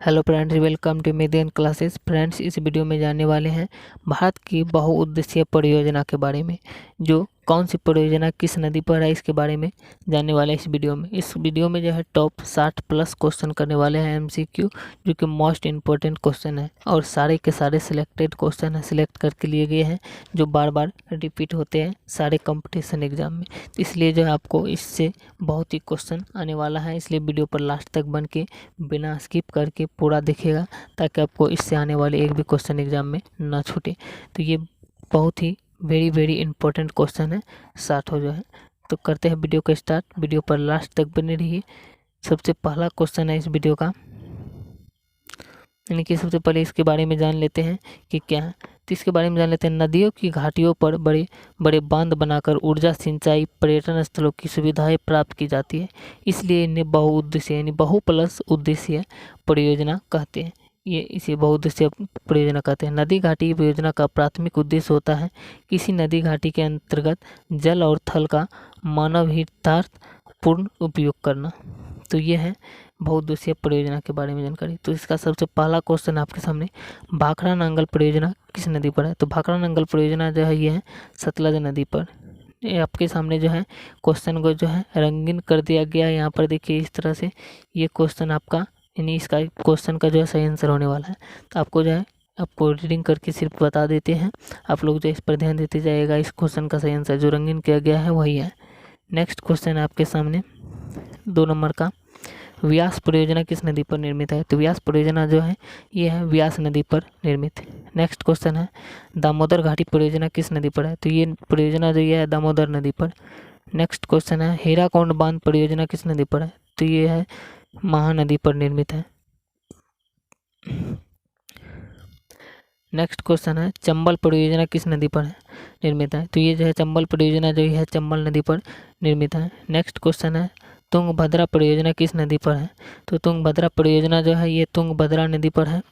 Hello friends, welcome to Median classes. Friends, इस video में जानने वाले हैं भारत की बहुउद्देशीय परियोजना के बारे में। जो कौन सी परियोजना किस नदी पर है, इसके बारे में जानने वाले हैं इस वीडियो में। इस वीडियो में जो है टॉप 60 प्लस क्वेश्चन करने वाले हैं एमसीक्यू, जो कि मोस्ट इम्पोर्टेंट क्वेश्चन है और सारे के सारे सिलेक्टेड क्वेश्चन है, सिलेक्ट करके लिए गए हैं, जो बार बार रिपीट होते हैं सारे कंपटीशन एग्जाम में। तो इसलिए जो है आपको इससे बहुत ही क्वेश्चन आने वाला है, इसलिए वीडियो पर लास्ट तक बन के बिना स्किप करके पूरा देखिएगा, ताकि आपको इससे आने वाले एक भी क्वेश्चन एग्जाम में ना छूटे। तो ये बहुत ही वेरी वेरी इंपॉर्टेंट क्वेश्चन है 60 जो है। तो करते हैं वीडियो को स्टार्ट, वीडियो पर लास्ट तक बने रहिए। सबसे पहला क्वेश्चन है इस वीडियो का, यानी कि सबसे पहले इसके बारे में जान लेते हैं कि क्या है। तो इसके बारे में जान लेते हैं। नदियों की घाटियों पर बड़े बड़े बांध बनाकर ऊर्जा, सिंचाई, पर्यटन स्थलों की सुविधाएं प्राप्त की जाती है, इसलिए इन्हें बहुउद्देशीय यानी बहु प्लस उद्देशीय परियोजना कहते हैं। ये इसे बहुउद्देशीय परियोजना कहते हैं। नदी घाटी परियोजना का प्राथमिक उद्देश्य होता है किसी नदी घाटी के अंतर्गत जल और थल का मानव हितार्थ पूर्ण उपयोग करना। तो ये है बहुउद्देशीय परियोजना के बारे में जानकारी। तो इसका सबसे पहला क्वेश्चन आपके सामने, भाखड़ा नांगल परियोजना किस नदी पर है। तो भाखड़ा नांगल परियोजना जो है ये है सतलज नदी पर। ये आपके सामने जो है क्वेश्चन को जो है रंगीन कर दिया गया है। यहाँ पर देखिए इस तरह से ये क्वेश्चन आपका, यानी इसका क्वेश्चन का जो है सही आंसर होने वाला है। तो आपको जो है आपको रीडिंग करके सिर्फ बता देते हैं, आप लोग जो इस पर ध्यान देते जाइएगा। इस क्वेश्चन का सही आंसर जो रंगीन किया गया है वही है। नेक्स्ट क्वेश्चन है आपके सामने 2 नंबर का, व्यास परियोजना किस नदी पर निर्मित है। तो व्यास परियोजना जो है ये है व्यास नदी पर निर्मित। नेक्स्ट क्वेश्चन है, दामोदर घाटी परियोजना किस नदी पर है। तो ये परियोजना जो ये है दामोदर नदी पर। नेक्स्ट क्वेश्चन है, हीराकुंड बांध परियोजना किस नदी पर है। तो ये है महानदी पर निर्मित है। नेक्स्ट क्वेश्चन है, चंबल परियोजना किस नदी पर है निर्मित है। तो ये जो है चंबल परियोजना जो है चंबल नदी पर निर्मित है। नेक्स्ट क्वेश्चन है, तुंगभद्रा परियोजना किस नदी पर है। तो तुंगभद्रा परियोजना जो है ये तुंगभद्रा नदी पर है।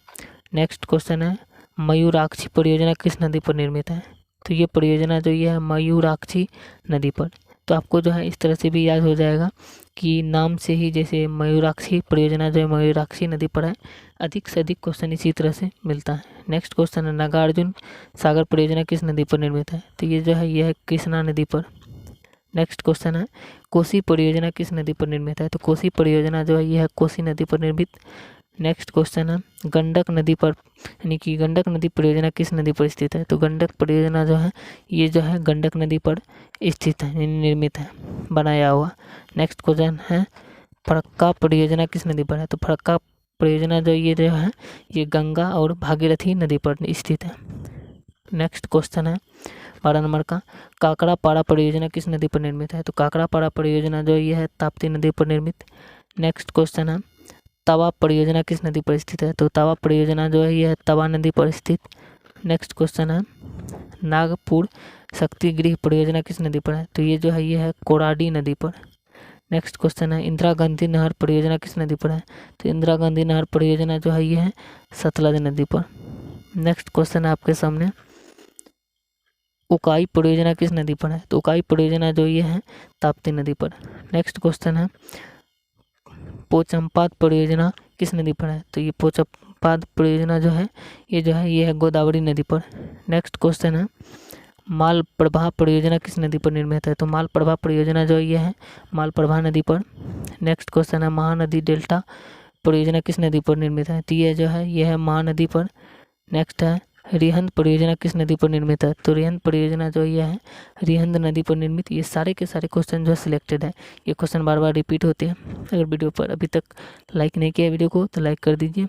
नेक्स्ट क्वेश्चन है, मयूराक्षी परियोजना किस नदी पर निर्मित है। तो ये परियोजना जो ये है मयूराक्षी नदी पर। तो आपको जो है इस तरह से भी याद हो जाएगा कि नाम से ही, जैसे मयूराक्षी परियोजना जो है मयूराक्षी नदी पर है, अधिक से अधिक क्वेश्चन इसी तरह से मिलता है। नेक्स्ट क्वेश्चन है, नागार्जुन सागर परियोजना किस नदी पर निर्मित है। तो ये जो है ये है कृष्णा नदी पर। नेक्स्ट क्वेश्चन है, कोसी परियोजना किस नदी पर निर्मित है। तो कोसी परियोजना जो है यह है कोसी नदी पर निर्मित। नेक्स्ट क्वेश्चन है, गंडक नदी पर, यानी कि गंडक नदी परियोजना किस नदी पर स्थित है। तो गंडक परियोजना जो है ये जो है गंडक नदी पर स्थित है, निर्मित है, बनाया हुआ। नेक्स्ट क्वेश्चन है, फरक्का परियोजना किस नदी पर है। तो फरक्का परियोजना जो है ये गंगा और भागीरथी नदी पर स्थित है। नेक्स्ट क्वेश्चन है 12 नंबर का, काकड़ापाड़ा परियोजना किस नदी पर निर्मित है। तो काकड़ापाड़ा परियोजना जो ये है ताप्ती नदी पर निर्मित। नेक्स्ट क्वेश्चन है, तवा परियोजना किस नदी पर स्थित है। तो तवा परियोजना जो है यह है तवा नदी पर स्थित। नेक्स्ट क्वेश्चन है, नागपुर शक्ति गृह परियोजना किस नदी पर है। तो ये जो है ये है कोराडी नदी पर। नेक्स्ट क्वेश्चन है, इंदिरा गांधी नहर परियोजना किस नदी पर है। तो इंदिरा गांधी नहर परियोजना जो है ये है सतलज नदी पर। नेक्स्ट क्वेश्चन है आपके सामने, उकाई परियोजना किस नदी पर है। तो उकाई परियोजना जो ये है ताप्ती नदी पर। नेक्स्ट क्वेश्चन है, पोचमपाद परियोजना किस नदी पर है। तो ये पोचमपाद परियोजना जो है ये है गोदावरी नदी पर। नेक्स्ट क्वेश्चन है, मालप्रभा परियोजना किस नदी पर निर्मित है। तो मालप्रभा परियोजना जो ये है मालप्रभा नदी पर। नेक्स्ट क्वेश्चन है, महानदी डेल्टा परियोजना किस नदी पर निर्मित है। तो ये जो है ये है महानदी पर। नेक्स्ट है, रिहंद परियोजना किस नदी पर निर्मित है। तो रिहंद परियोजना जो ये है रिहंद नदी पर निर्मित। ये सारे के सारे क्वेश्चन जो सिलेक्टेड है, ये क्वेश्चन बार बार रिपीट होते हैं। अगर वीडियो पर अभी तक लाइक नहीं किया वीडियो को तो लाइक कर दीजिए।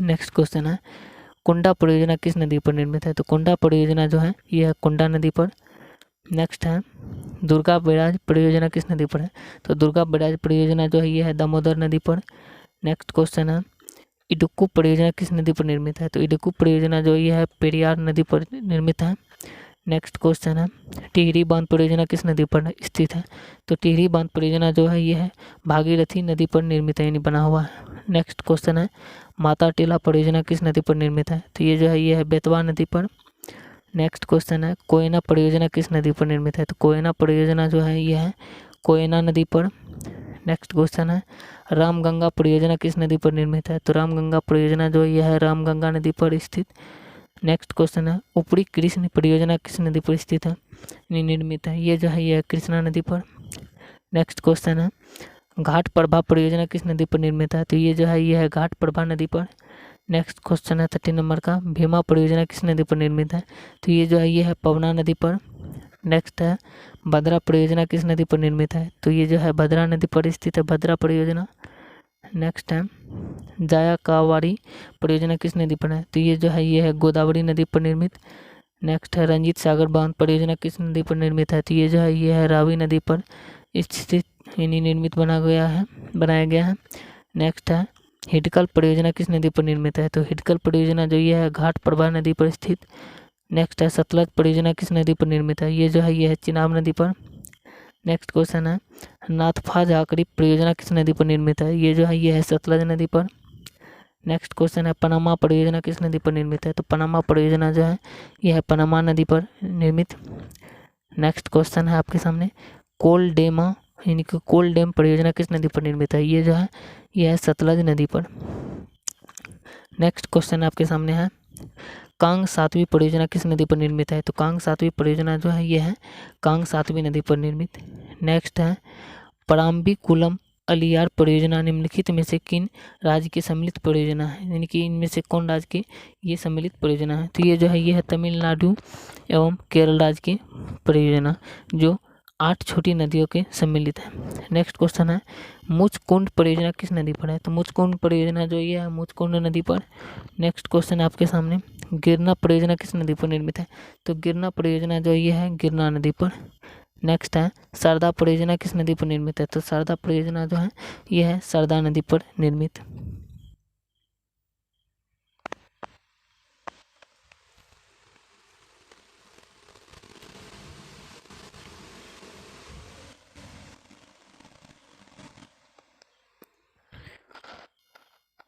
नेक्स्ट क्वेश्चन है, कुंडा परियोजना किस नदी पर निर्मित है। तो कुंडा परियोजना जो है ये है कुंडा नदी पर। नेक्स्ट है, दुर्गा बैराज परियोजना किस नदी पर है। तो दुर्गा बैराज परियोजना जो है ये है दामोदर नदी पर। नेक्स्ट क्वेश्चन है, इडुक्कू परियोजना किस नदी पर निर्मित है। तो इडुक्कू परियोजना जो ये है पेरियार नदी पर निर्मित है। नेक्स्ट क्वेश्चन है, टिहरी बांध परियोजना किस नदी पर स्थित है। तो टिहरी बांध परियोजना जो है ये है भागीरथी नदी पर निर्मित है, यानी बना हुआ है। नेक्स्ट क्वेश्चन है, माता टीला परियोजना किस नदी पर निर्मित है। तो ये है बेतवा नदी पर। नेक्स्ट क्वेश्चन है, कोयना परियोजना किस नदी पर निर्मित है। तो कोयना परियोजना जो है ये है कोयना नदी पर। नेक्स्ट क्वेश्चन है रामगंगा परियोजना किस नदी पर निर्मित है? तो रामगंगा परियोजना जो यह है रामगंगा नदी पर स्थित। नेक्स्ट क्वेश्चन है ऊपरी कृष्ण परियोजना किस नदी पर स्थित है, निर्मित है? ये जो है यह कृष्णा नदी पर। नेक्स्ट क्वेश्चन है घाट प्रभा परियोजना किस नदी पर निर्मित है? तो ये जो है यह है घाट प्रभा नदी पर। नेक्स्ट क्वेश्चन है 30 नंबर का भीमा परियोजना किस नदी पर निर्मित है? तो ये जो है ये है पवना नदी पर। नेक्स्ट है भद्रा परियोजना किस नदी पर निर्मित है? तो ये जो है भद्रा नदी पर स्थित है भद्रा परियोजना। नेक्स्ट है जायकावाड़ी परियोजना किस नदी पर है? तो ये जो है ये है गोदावरी नदी पर निर्मित। नेक्स्ट है रंजीत सागर बांध परियोजना किस नदी पर निर्मित है? तो ये जो है ये है रावी नदी पर स्थित निर्मित बनाया गया है। नेक्स्ट है हिडकल परियोजना किस नदी पर निर्मित है? तो हिडकल परियोजना जो ये है घाट प्रभा नदी पर स्थित। नेक्स्ट है सतलज परियोजना किस नदी पर निर्मित है? ये जो है ये है चिनाब नदी पर। नेक्स्ट क्वेश्चन है नाथपा झाकड़ी परियोजना किस नदी पर निर्मित है? ये जो है ये है सतलज नदी पर। नेक्स्ट क्वेश्चन है पनामा परियोजना किस नदी पर निर्मित है? तो पनामा परियोजना जो है यह है पनामा नदी पर निर्मित। नेक्स्ट क्वेश्चन है आपके सामने कोलडेमा यानी कि कोल डैम परियोजना किस नदी पर निर्मित है? ये जो है यह है सतलज नदी पर। नेक्स्ट क्वेश्चन आपके सामने है कांग सातवीं परियोजना किस नदी पर निर्मित है? तो कांग सातवीं परियोजना जो है यह है कांग सातवीं नदी पर निर्मित। नेक्स्ट है पराम्बीकुलम अलियार परियोजना निम्नलिखित में से किन राज्य की सम्मिलित परियोजना है? यानी कि इनमें से कौन राज्य की ये सम्मिलित परियोजना है? तो ये जो है ये है तमिलनाडु एवं केरल राज्य की परियोजना जो 8 छोटी नदियों के सम्मिलित है। नेक्स्ट क्वेश्चन है मुचकुंड परियोजना किस नदी पर है? तो मुचकुंड परियोजना जो ये है मुचकुंड नदी पर। नेक्स्ट क्वेश्चन है आपके सामने गिरना परियोजना किस नदी पर निर्मित है? तो गिरना परियोजना जो ये है गिरना नदी पर। नेक्स्ट है सरदा परियोजना किस नदी पर निर्मित है? तो सरदा परियोजना जो है यह है सरदा नदी पर निर्मित।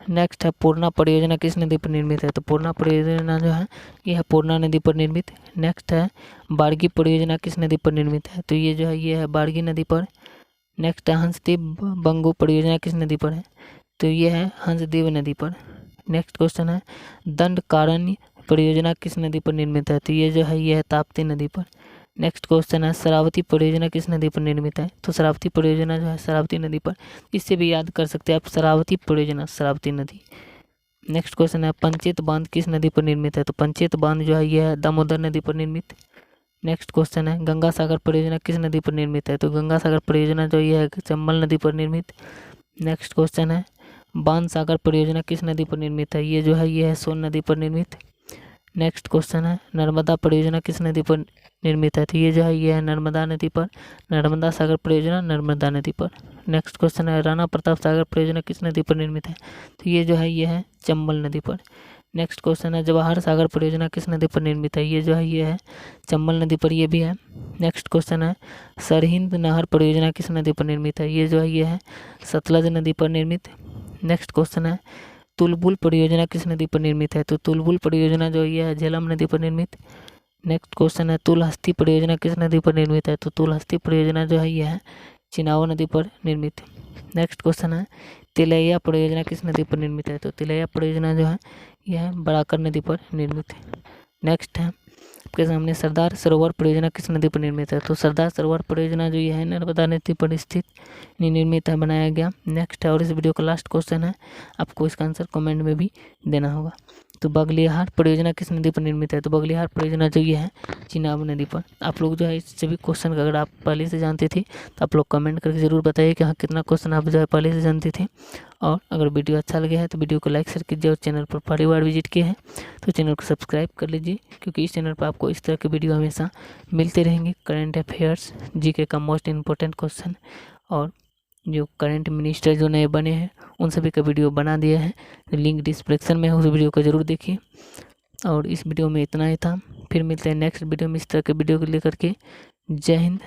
नेक्स्ट है पूर्णा परियोजना किस नदी पर निर्मित है? तो पूर्णा परियोजना जो है यह है पूर्णा नदी पर निर्मित। नेक्स्ट है बाड़गी परियोजना किस नदी पर निर्मित है? तो ये जो है ये है बाड़गी नदी पर। नेक्स्ट है हंसदेव बंगो परियोजना किस नदी पर है? तो ये है हंसदेव नदी पर। नेक्स्ट क्वेश्चन है दंडकारण्य परियोजना किस नदी पर निर्मित है? तो ये जो है ये है ताप्ती नदी पर। नेक्स्ट क्वेश्चन है शरावती परियोजना किस नदी पर निर्मित है? तो शरावती परियोजना जो है शरावती नदी पर। इससे भी याद कर सकते हैं आप शरावती परियोजना शरावती नदी। नेक्स्ट क्वेश्चन है पंचेत बांध किस नदी पर निर्मित है? तो पंचेत बांध जो है यह है दामोदर नदी पर निर्मित। नेक्स्ट क्वेश्चन है गंगा सागर परियोजना किस नदी पर निर्मित है? तो गंगा सागर परियोजना जो यह है चंबल नदी पर निर्मित। नेक्स्ट क्वेश्चन है बाण सागर परियोजना किस नदी पर निर्मित है? ये जो है ये है सोन नदी पर निर्मित। नेक्स्ट क्वेश्चन है नर्मदा परियोजना किस नदी पर निर्मित है? तो ये जो है ये है नर्मदा नदी पर। नर्मदा सागर परियोजना नर्मदा नदी पर। नेक्स्ट क्वेश्चन है राणा प्रताप सागर परियोजना किस नदी पर निर्मित है? तो ये जो है ये है चंबल नदी पर। नेक्स्ट क्वेश्चन है जवाहर सागर परियोजना किस नदी पर निर्मित है? ये जो है ये है चंबल नदी पर, ये भी है। नेक्स्ट क्वेश्चन है सरहिंद नहर परियोजना किस नदी पर निर्मित है? ये जो है ये है सतलज नदी पर निर्मित। नेक्स्ट क्वेश्चन है तुलबुल परियोजना किस नदी पर निर्मित है? तो तुलबुल परियोजना जो ये है झेलम नदी पर निर्मित। नेक्स्ट क्वेश्चन है तुलहस्ती परियोजना किस नदी पर निर्मित है? तो तुलहस्ती परियोजना जो है यह है चिनाव नदी पर निर्मित। नेक्स्ट क्वेश्चन है तिलैया परियोजना किस नदी पर निर्मित है? तो तिलैया परियोजना जो है यह है बड़ाकर नदी पर निर्मित है। नेक्स्ट है आपके सामने सरदार सरोवर परियोजना किस नदी पर निर्मित है? तो सरदार सरोवर परियोजना जो यह है नर्मदा नदी पर स्थित निर्मित है, बनाया गया। नेक्स्ट है और इस वीडियो का लास्ट क्वेश्चन है, आपको इसका आंसर कमेंट में भी देना होगा। तो बगलिहार परियोजना किस नदी पर निर्मित है? तो बगलिहार परियोजना जो ये है चिनाब नदी पर। आप लोग जो है इस सभी क्वेश्चन का अगर आप पहले से जानते थे तो आप लोग कमेंट करके ज़रूर बताइए कि हाँ कितना क्वेश्चन आप जो है पहले से जानते थे। और अगर वीडियो अच्छा लगे है तो वीडियो को लाइक शेयर कीजिए और चैनल पर पहली बार विजिट किए हैं तो चैनल को सब्सक्राइब कर लीजिए, क्योंकि इस चैनल पर आपको इस तरह के वीडियो हमेशा मिलते रहेंगे। करंट अफेयर्स, जीके का मोस्ट इम्पोर्टेंट क्वेश्चन और जो करंट मिनिस्टर जो नए बने हैं उन सभी का वीडियो बना दिया है, लिंक डिस्क्रिप्शन में है, उस वीडियो को ज़रूर देखिए। और इस वीडियो में इतना ही था, फिर मिलते हैं नेक्स्ट वीडियो में इस तरह के वीडियो को लेकर के। जय हिंद।